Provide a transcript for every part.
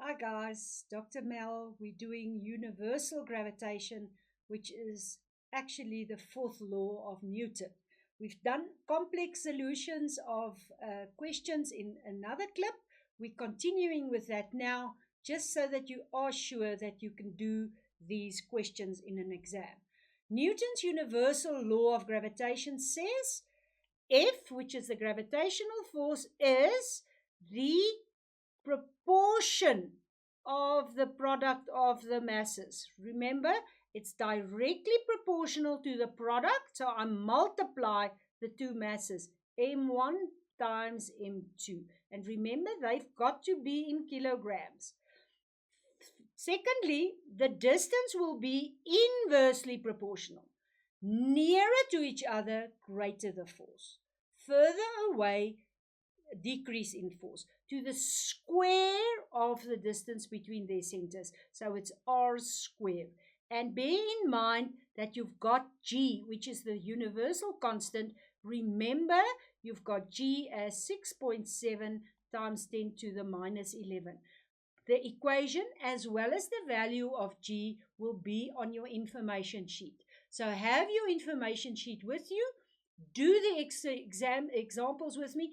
Hi guys, Dr. Mel. We're doing universal gravitation, which is actually the fourth law of Newton. We've done complex solutions of questions in another clip. We're continuing with that now, just so that you are sure that you can do these questions in an exam. Newton's universal law of gravitation says F, which is the gravitational force, is the proportion of the product of the masses. Remember, it's directly proportional to the product, so I multiply the two masses, m1 times m2. And remember, they've got to be in kilograms. Secondly, the distance will be inversely proportional. Nearer to each other, greater the force. Further away, decrease in force to the square of the distance between their centers. So it's r squared. And bear in mind that you've got g, which is the universal constant. Remember, you've got g as 6.7 times 10 to the minus 11. The equation as well as the value of g will be on your information sheet. So have your information sheet with you. Do the examples with me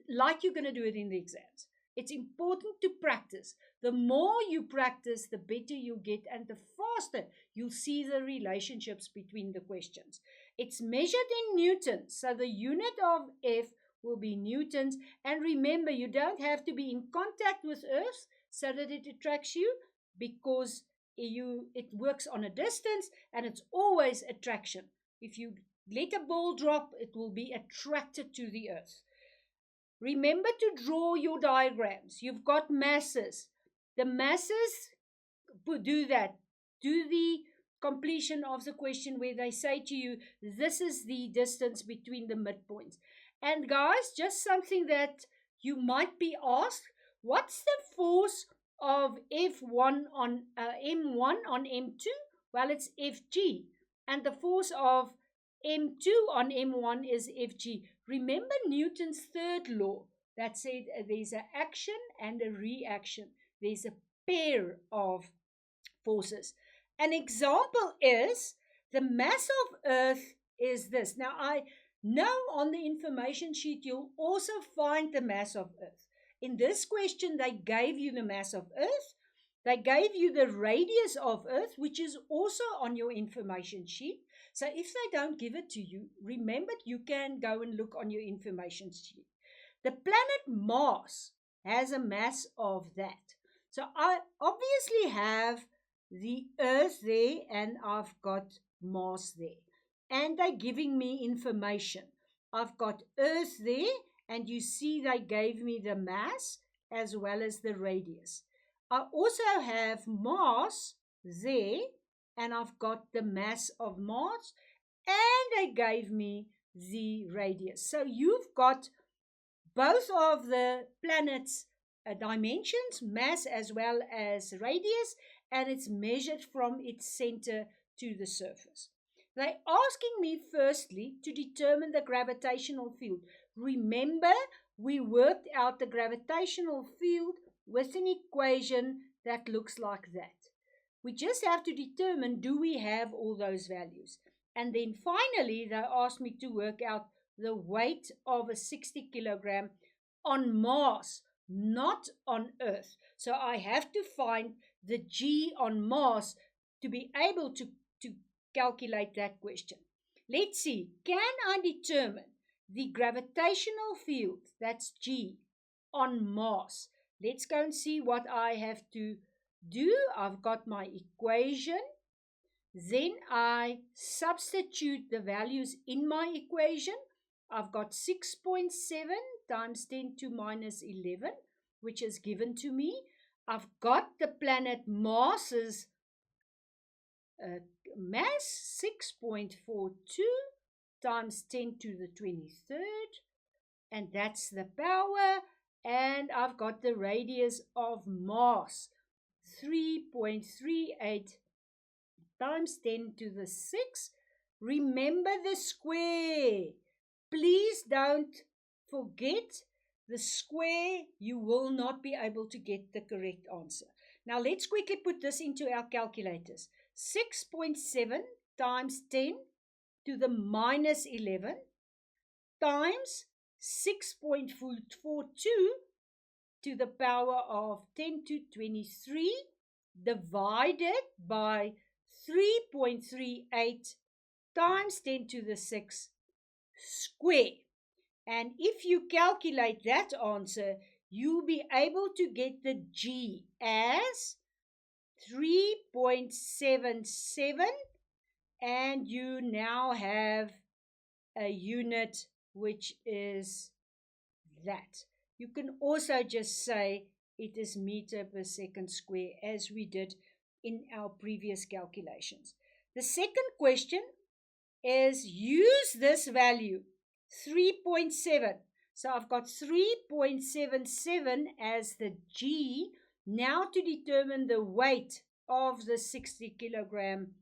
like you're going to do it in the exams. It's important to practice. The more you practice, the better you get and the faster you'll see the relationships between the questions. It's measured in newtons, so the unit of F will be newtons. And remember, you don't have to be in contact with Earth so that it attracts you, because it works on a distance and it's always attraction. If you let a ball drop, it will be attracted to the Earth. Remember to draw your diagrams. You've got masses. The masses, do that. Do the completion of the question where they say to you, this is the distance between the midpoints. And guys, just something that you might be asked, what's the force of F1 on M1 on M2? Well, it's Fg. And the force of M2 on M1 is Fg. Remember Newton's third law that said there's an action and a reaction. There's a pair of forces. An example is the mass of Earth is this. Now, I know on the information sheet you'll also find the mass of Earth. In this question, they gave you the mass of Earth. They gave you the radius of Earth, which is also on your information sheet. So if they don't give it to you, remember you can go and look on your information sheet. The planet Mars has a mass of that. So I obviously have the Earth there and I've got Mars there. And they're giving me information. I've got Earth there and you see they gave me the mass as well as the radius. I also have Mars there and I've got the mass of Mars and they gave me the radius. So you've got both of the planets' dimensions, mass as well as radius, and it's measured from its center to the surface. They're asking me firstly to determine the gravitational field. Remember, we worked out the gravitational field with an equation that looks like that. We just have to determine, do we have all those values? And then finally, they asked me to work out the weight of a 60 kilogram on Mars, not on Earth. So I have to find the G on Mars to be able to calculate that question. Let's see, can I determine the gravitational field, that's G, on Mars? Let's go and see what I have to do. I've got my equation. Then I substitute the values in my equation. I've got 6.7 times 10 to minus 11, which is given to me. I've got the planet Mars's mass, 6.42 times 10 to the 23rd, and that's the power. And I've got the radius of Mars, 3.38 times 10 to the 6. Remember the square. Please don't forget the square. You will not be able to get the correct answer. Now let's quickly put this into our calculators. 6.7 times 10 to the minus 11 times 6.42 to the power of 10 to 23 divided by 3.38 times 10 to the 6 square. And if you calculate that answer, you'll be able to get the G as 3.77, and you now have a unit which is that. You can also just say it is meter per second square, as we did in our previous calculations. The second question is use this value, 3.7. So I've got 3.77 as the G. Now to determine the weight of the 60 kilogram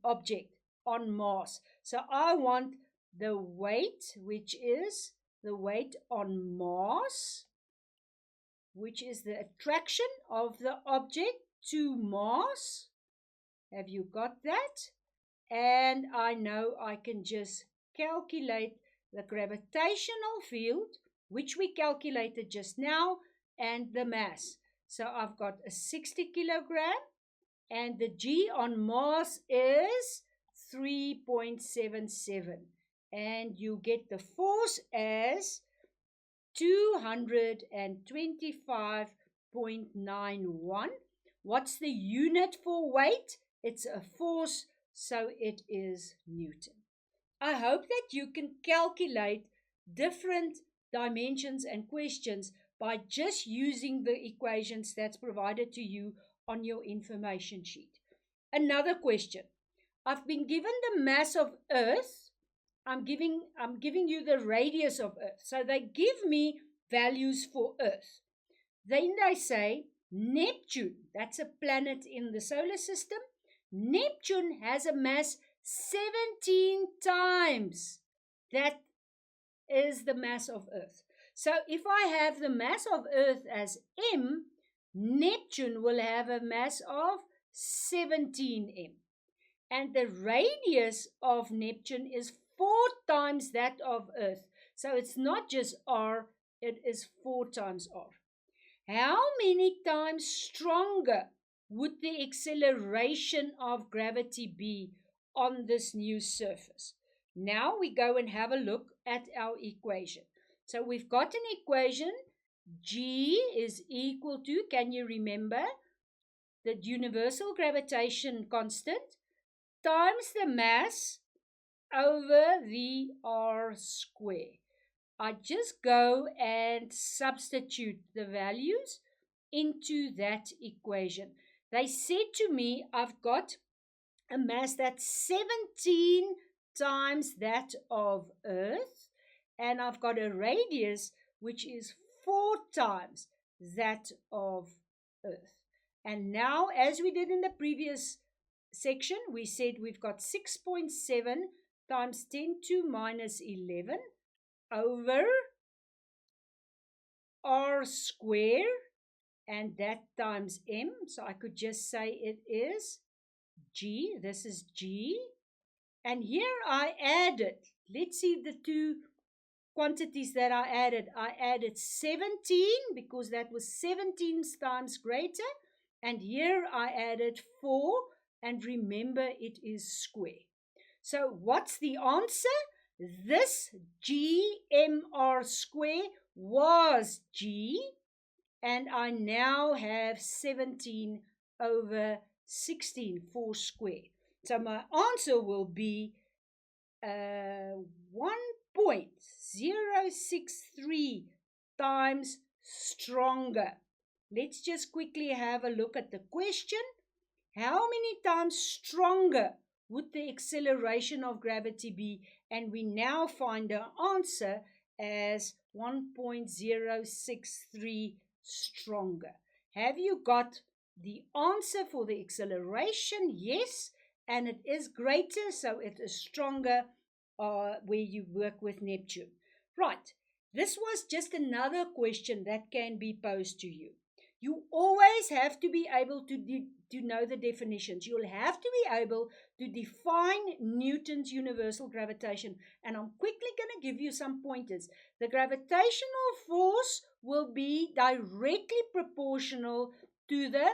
object on Mars. So I want the weight, which is the weight on Mars, which is the attraction of the object to Mars. Have you got that? And I know I can just calculate the gravitational field, which we calculated just now, and the mass. So I've got a 60 kilogram, and the G on Mars is 3.77. And you get the force as 225.91. What's the unit for weight? It's a force, so it is Newton. I hope that you can calculate different dimensions and questions by just using the equations that's provided to you on your information sheet. Another question. I've been given the mass of Earth. I'm giving you the radius of Earth. So they give me values for Earth. Then they say Neptune, that's a planet in the solar system. Neptune has a mass 17 times that is the mass of Earth. So if I have the mass of Earth as m, Neptune will have a mass of 17m. And the radius of Neptune is 4 times that of Earth. So it's not just r, it is 4 times r. How many times stronger would the acceleration of gravity be on this new surface? Now we go and have a look at our equation. So we've got an equation, G is equal to, can you remember, the universal gravitation constant times the mass over the r square. I just go and substitute the values into that equation. They said to me, I've got a mass that's 17 times that of Earth, and I've got a radius which is 4 times that of Earth. And now, as we did in the previous section, we said we've got 6.7 times 10 to minus 11 over r square, and that times m. So I could just say it is G. This is G. And here I added, let's see the two quantities that I added. I added 17 because that was 17 times greater. And here I added 4. And remember, it is square. So what's the answer? This GMR square was G, and I now have 17 over 16 for square. So my answer will be 1.063 times stronger. Let's just quickly have a look at the question. How many times stronger would the acceleration of gravity be? And we now find the answer as 1.063 stronger. Have you got the answer for the acceleration? Yes, and it is greater, so it is stronger where you work with Neptune. Right, this was just another question that can be posed to you. You always have to be able to know the definitions. You'll have to be able to define Newton's universal gravitation. And I'm quickly going to give you some pointers. The gravitational force will be directly proportional to the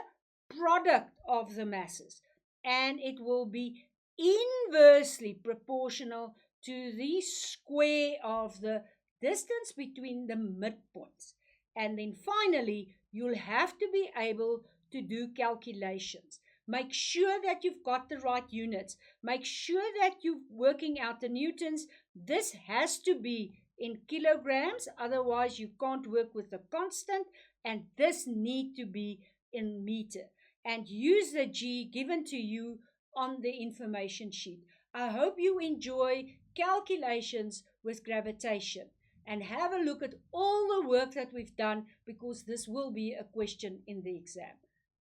product of the masses. And it will be inversely proportional to the square of the distance between the midpoints. And then finally, you'll have to be able to do calculations. Make sure that you've got the right units. Make sure that you're working out the newtons. This has to be in kilograms, otherwise you can't work with the constant, and this need to be in meter. And use the G given to you on the information sheet. I hope you enjoy calculations with gravitation and have a look at all the work that we've done, because this will be a question in the exam.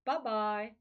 Bye-bye.